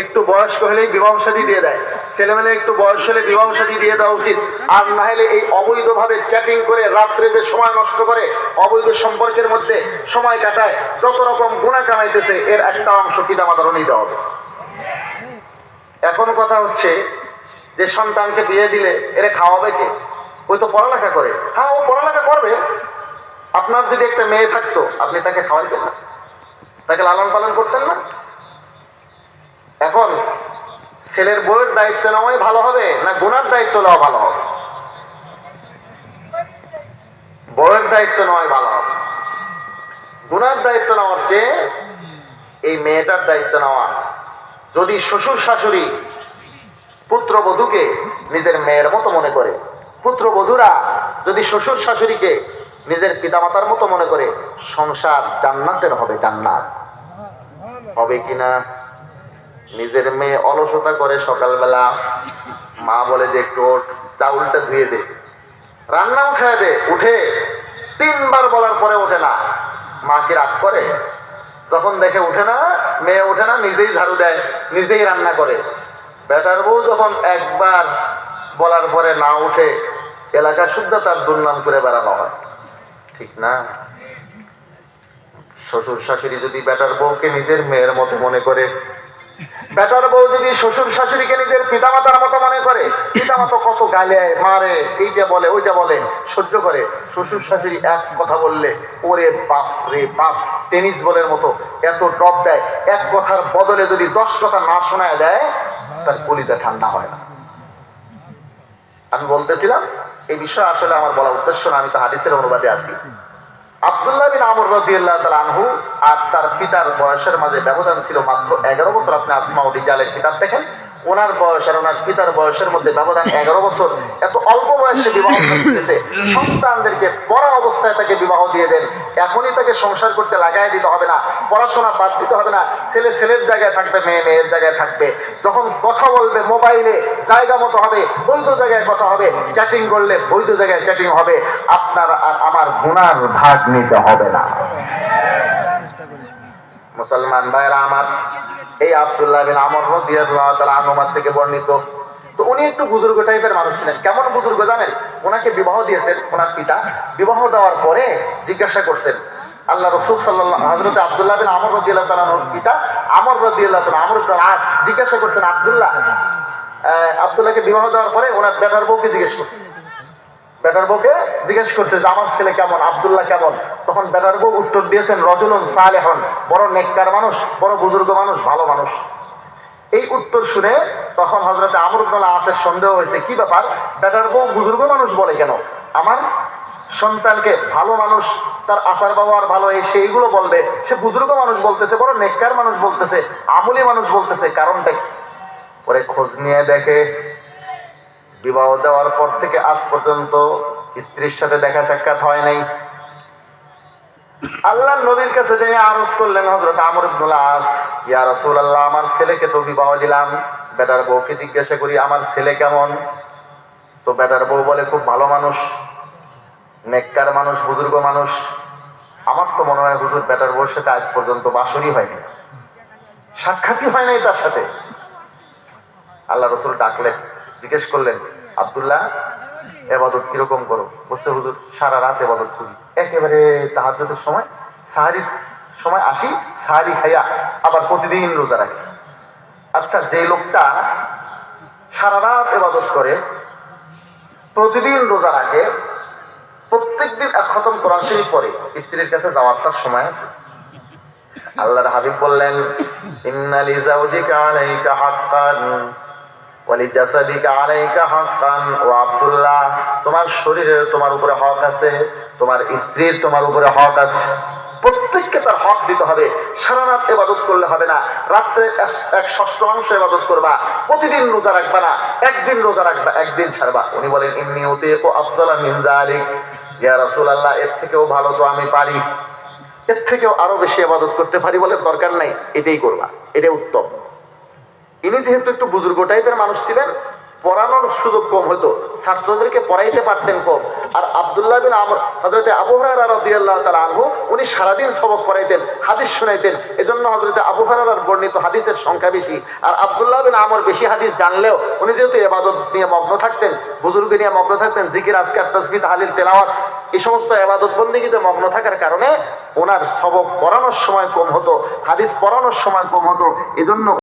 একটু বয়স্ক হলেই বিবাহ শাদী দিয়ে দেয়, ছেলেমেলে একটু বয়স হলে বিবাহ শাদী দিয়ে দেওয়া উচিত। আর না হলে এই অবৈধভাবে চ্যাটিং করে রাত্রে যে সময় নষ্ট করে অবৈধ সম্পর্কের মধ্যে সময় কাটায়, যত রকম গুনাহ কামাইতেছে, এর একটা অংশ পিতামাতারও নিতে হবে। এখন কথা হচ্ছে যে সন্তানকে বিয়ে দিলে এরে খাওয়াবে কে? ওই তো পড়ালেখা করে। হ্যাঁ, ও পড়ালেখা করবে। আপনার যদি একটা মেয়ে থাকতো, আপনি তাকে খাওয়াইতেন না? তাকে লালন পালন করতেন না? এখন ছেলের বউয়ের দায়িত্ব নেওয়াই ভালো হবে না গুনার দায়িত্ব নেওয়া ভালো হবে? বউয়ের দায়িত্ব নেওয়াই ভালো হবে। গুনার দায়িত্ব নেওয়ার চেয়ে এই মেয়েটার দায়িত্ব নেওয়া। যদি শ্বশুর শাশুড়ি পুত্রবধূকে নিজের মেয়ের মতো মনে করে, পুত্রবধূরা যদি শ্বশুর শাশুড়িকে নিজের পিতামাতার মতো মনে করে, সংসার জান্নাতের হবে। জান্নাত হবে কিনা? নিজের মেয়ে অলসতা করে, সকালবেলা মা বলে যে একটু চাউলটা ধুয়ে দে, রান্না উঠায় দে, উঠে 3বার বলার পরে ওঠে না। মা কি রাগ করে? যখন দেখে উঠে না, মেয়ে উঠে না, নিজেই ঝাড়ু দেয়, নিজেই রান্না করে। বেটার বউ যখন একবার বলার পরে না উঠে, এলাকা শুদ্ধ তার দুর্নাম করে বেড়ানো হয়, ঠিক না? শ্বশুর শাশুড়ি যদি বেটার বউকে নিজের মেয়ের মতো মনে করে, বেটার বউ যদি শ্বশুর শাশুড়িকে নিজের পিতামাতার মতো মনে করে, পিতামাতা কত গালে মারে, এইটা বলে ওইটা বলে, সহ্য করে। শ্বশুর শাশুড়ি এক কথা বললে ওরে বাপ রে বাপ, টেনিস বলের মতো এত ড্রপ দেয়। এক কথার বদলে যদি 10 কথা না শোনায় দেয়, তার কলিজা ঠান্ডা হয় না। আমি বলতেছিলাম এই বিষয় আসলে আমার বলার উদ্দেশ্য না, আমি তো হাদিসের অনুবাদে আছি। আব্দুল্লাহ বিন আমর রাদিয়াল্লাহু তাআলা আনহু আর তার পিতার বয়সের মাঝে ব্যবধান ছিল মাত্র 11 বছর। আপনি আসমা ও রিজালের কিতাব দেখেন, ওনার বয়স আর ওনার পিতার বয়সের মধ্যে ব্যবধান 11 বছর। এত অল্প বয়সে বিবাহ করতেছে, সন্তানদেরকে পড়া অবস্থায় তাকে বিবাহ দিয়ে দেন। এখনই তাকে সংসার করতে লাগাই দিতে হবে না, পড়াশোনা বাদ দিতে হবে না। ছেলে ছেলের জায়গায় থাকবে, মেয়ে মেয়ের জায়গায় থাকবে। যখন কথা বলবে মোবাইলে জায়গা মতো হবে, বৈধ জায়গায় কথা হবে। চ্যাটিং করলে বৈধ জায়গায় চ্যাটিং হবে। আপনার আর আমার গুনার ভাগ নিতে হবে না। মুসলমান ভাইরা আমার, এই আব্দুল্লাহ বিন আমর রাদিয়াল্লাহু তাআলা আনহু থেকে বর্ণিত। তো উনি একটু বুজুর্গ টাইপের মানুষ ছিলেন। কেমন বুজুর্গ জানেন? ওনাকে বিবাহ দিয়েছেন ওনার পিতা। বিবাহ দেওয়ার পরে জিজ্ঞাসা করছেন আল্লাহ রাসূল সাল্লাল্লাহু হযরত আব্দুল্লাহ বিন আমর রাদিয়াল্লাহু তাআলা আনহুর পিতা আমর রাদিয়াল্লাহু তাআলা আমর ইবনে আস জিজ্ঞাসা করছেন আব্দুল্লাহকে বিবাহ দেওয়ার পরে ওনার বেটার বউকে জিজ্ঞেস করছে, বেটার বউকে জিজ্ঞেস করছে যে আমার ছেলে কেমন, আব্দুল্লাহ কেমন? তখন বেটার বউ উত্তর দিয়েছেন রজুলুন সালেহুন, বড় নেককার মানুষ, বড় বুজুর্গ মানুষ, ভালো মানুষ। এই উত্তর শুনে তখন হযরত আমর ইবনে আসের সন্দেহ হয়েছে, কি ব্যাপার, বেটার বউ বুজুর্গ মানুষ বলে কেন? আমার সন্তানকে ভালো মানুষ, তার আচার ব্যবহার ভালো, এই সেইগুলো বলবে, সে বুজুর্গ মানুষ বলতেছে, বড় নেককার মানুষ বলতেছে, আমলি মানুষ বলতেছে, কারণটা কি? পরে খোঁজ নিয়ে দেখে বিবাহ দেওয়ার পর থেকে আজ পর্যন্ত স্ত্রীর সাথে দেখা সাক্ষাৎ হয় নাই। আল্লাহর নবীর কাছে তিনি আরজ করলেন হযরত আমর ইবনে আস, ইয়া রাসূলুল্লাহ, আমার ছেলেকে তো বিবাহ দিলাম, বেটার বউকে জিজ্ঞাসা করি আমার ছেলে কেমন? তো বেটার বউ বলে খুব ভালো মানুষ, নেককার মানুষ, বুজুর্গ মানুষ। আমার তো মনে হয় হুজুর বেটার বউর সাথে আজ পর্যন্ত বাসরই হয়নি, সাক্ষাৎই হয় নাই তার সাথে। আল্লাহ রাসূল ডাকলেন, জিজ্ঞেস করলেন আব্দুল্লাহ ইবাদত কিরকম করো? বলছে হুজুর সারা রাত ইবাদত করি, একেবারে তাহাজ্জুদের সময়, সাহারির সময় আসি, সাহারি খাইয়া আবার প্রতিদিন রোজা রাখি। আচ্ছা, যে লোকটা সারা রাত ইবাদত করে, প্রতিদিন রোজা রাখে, প্রত্যেকদিন 1 খতম কোরআন শরীফ পড়ে, স্ত্রীর কাছে যাওয়ার তার সময় আছে? আল্লাহর হাবিব বললেন ইন্না লিজাওজিকা আলাইকা হাক্কান ওয়ালিজাসাদিকা আলাইকা হাক্কান। ও আব্দুল্লাহ, তোমার শরীরের তোমার উপরে হক আছে, তোমার স্ত্রীর তোমার উপরে হক আছে। প্রত্যেককে তার হক দিতে হবে। সারা রাত ইবাদত করলে হবে না, রাত্রে 1/6 ইবাদত করবা, প্রতিদিন রোজা রাখবা না, একদিন রোজা রাখবা, একদিন ছাড়বা। উনি বলেন ইন্নী উতীকু আফজালা মিন যালিক, ইয়া রাসূলুল্লাহ, এর থেকেও ভালো তো আমি পারি, এর থেকেও আরো বেশি ইবাদত করতে পারি। বলে দরকার নাই, এটাই করবা, এটাই উত্তম। ইনি যেহেতু একটু বুজুর্গ টাইপের মানুষ ছিলেন, পড়ানোর সুযোগ কম হতো, ছাত্রদেরকে পড়াইতে পারতেন কম। আর আব্দুল্লাহ বিন আমর, হযরতে আবু হুরায়রা রাদিয়াল্লাহু তাআলা আনহু, উনি সারাদিন সবক পড়াইতেন, হাদিস শুনাইতেন। এজন্য হযরতে আবু হুরায়রার বর্ণিত হাদিসের সংখ্যা বেশি। আর আব্দুল্লাহ বিন আমর বেশি হাদিস জানলেও উনি যেহেতু ইবাদত নিয়ে মগ্ন থাকতেন, বুজুর্গ নিয়ে মগ্ন থাকতেন, জিকির, আজকার, তাসবিহ, তাহলিল, তেলাওয়াত, এই সমস্ত ইবাদত বন্দেগীতে মগ্ন থাকার কারণে ওনার সবক পড়ানোর সময় কম হতো, হাদিস পড়ানোর সময় কম হতো। এজন্য